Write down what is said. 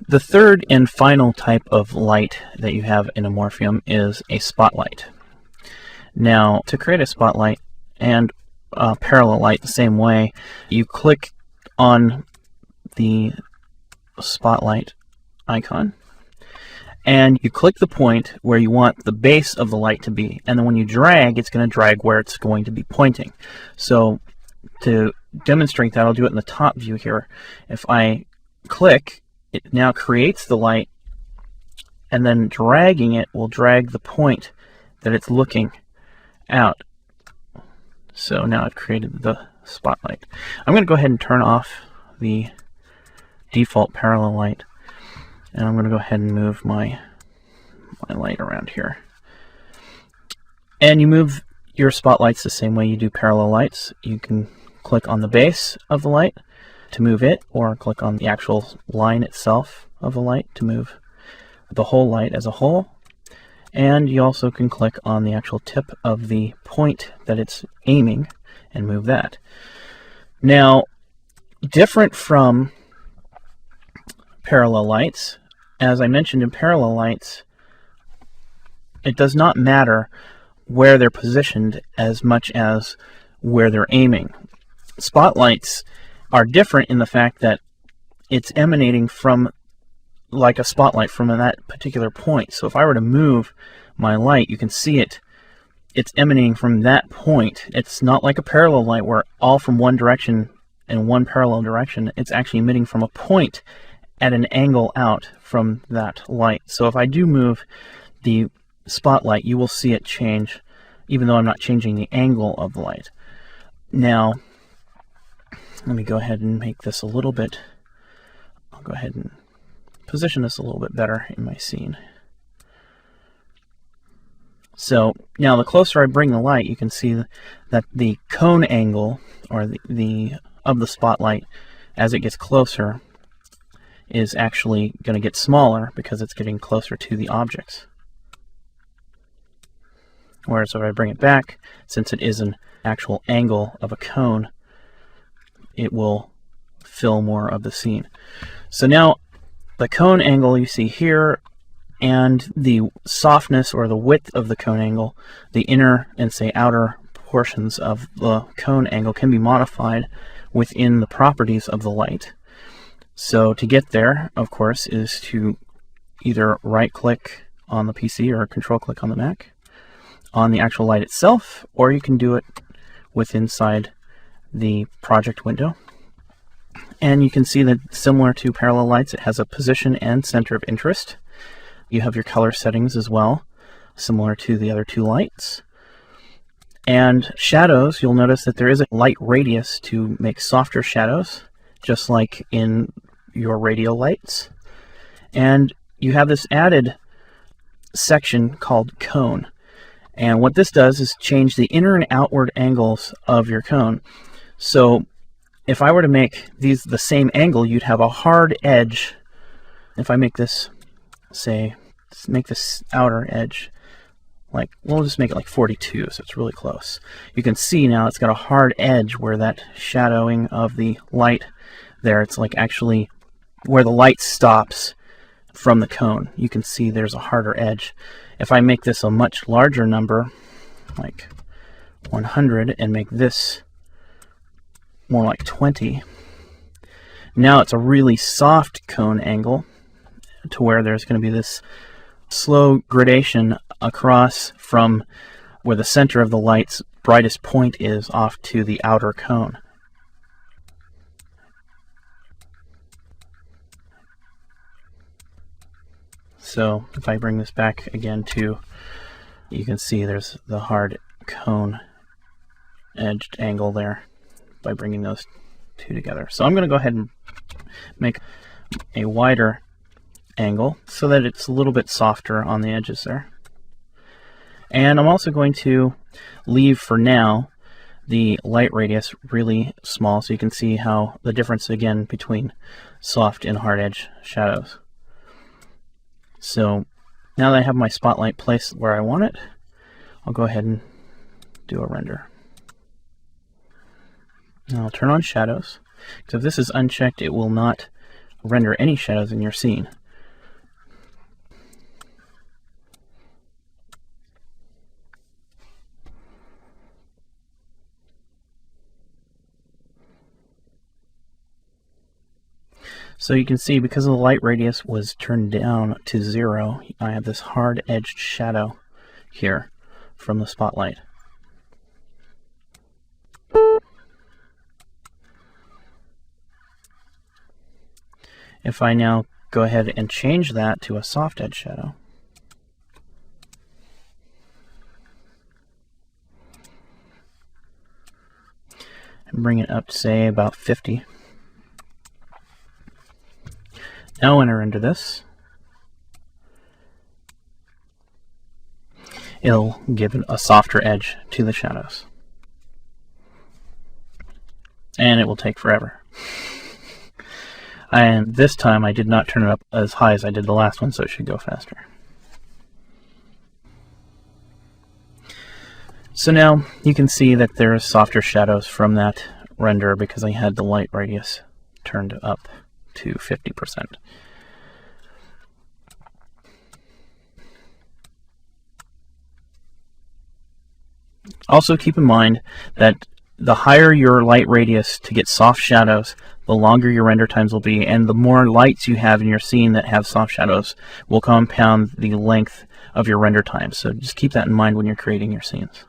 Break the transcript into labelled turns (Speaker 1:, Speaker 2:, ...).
Speaker 1: The third and final type of light that you have in Amorphium is a spotlight. Now, to create a spotlight and parallel light the same way, you click on the spotlight icon and you click the point where you want the base of the light to be, and then when you drag, it's going to drag where it's going to be pointing. So to demonstrate that, I'll do it in the top view here. If I click, it now creates the light, and then dragging it will drag the point that it's looking out. So now I've created the spotlight. I'm going to go ahead and turn off the default parallel light, and I'm going to go ahead and move my light around here. And you move your spotlights the same way you do parallel lights. You can click on the base of the light to move it, or click on the actual line itself of the light to move the whole light as a whole. And you also can click on the actual tip of the point that it's aiming and move that. Now, different from parallel lights, as I mentioned, in parallel lights, it does not matter where they're positioned as much as where they're aiming. Spotlights are different in the fact that it's emanating from, like a spotlight, from that particular point. So if I were to move my light, you can see it's emanating from that point. It's not like a parallel light where all from one direction in one parallel direction. It's actually emitting from a point at an angle out from that light. So if I do move the spotlight, you will see it change, even though I'm not changing the angle of the light. Now, let me go ahead and make this a little bit, I'll go ahead and position this a little bit better in my scene. So now the closer I bring the light, you can see that the cone angle, or the of the spotlight, as it gets closer, is actually going to get smaller because it's getting closer to the objects. Whereas if I bring it back, since it is an actual angle of a cone, it will fill more of the scene. So now the cone angle you see here, and the softness or the width of the cone angle, the inner and say outer portions of the cone angle, can be modified within the properties of the light. So to get there, of course, is to either right click on the PC or control click on the Mac on the actual light itself, or you can do it with inside the project window. And you can see that, similar to parallel lights, it has a position and center of interest. You have your color settings as well, similar to the other two lights. And shadows, you'll notice that there is a light radius to make softer shadows, just like in your radio lights. And you have this added section called cone. And what this does is change the inner and outward angles of your cone. So if I were to make these the same angle, you'd have a hard edge. If I make this, say, make this outer edge, like, we'll just make it like 42, so it's really close. You can see now it's got a hard edge where that shadowing of the light there, it's like actually where the light stops from the cone. You can see there's a harder edge. If I make this a much larger number, like 100, and make this more like 20, now it's a really soft cone angle, to where there's going to be this slow gradation across from where the center of the light's brightest point is off to the outer cone. So if I bring this back again to, you can see there's the hard cone edged angle there by bringing those two together. So I'm going to go ahead and make a wider angle so that it's a little bit softer on the edges there. And I'm also going to leave for now the light radius really small, so you can see how the difference again between soft and hard edge shadows. So now that I have my spotlight placed where I want it, I'll go ahead and do a render. And I'll turn on shadows, because if this is unchecked, it will not render any shadows in your scene. So you can see, because the light radius was turned down to 0, I have this hard edged shadow here from the spotlight. If I now go ahead and change that to a soft edge shadow, and bring it up to, say, about 50. Now when I render this, it'll give it a softer edge to the shadows. And it will take forever. And this time I did not turn it up as high as I did the last one, so it should go faster. So now you can see that there is softer shadows from that render because I had the light radius turned up to 50%. Also keep in mind that the higher your light radius to get soft shadows, the longer your render times will be, and the more lights you have in your scene that have soft shadows will compound the length of your render time. So just keep that in mind when you're creating your scenes.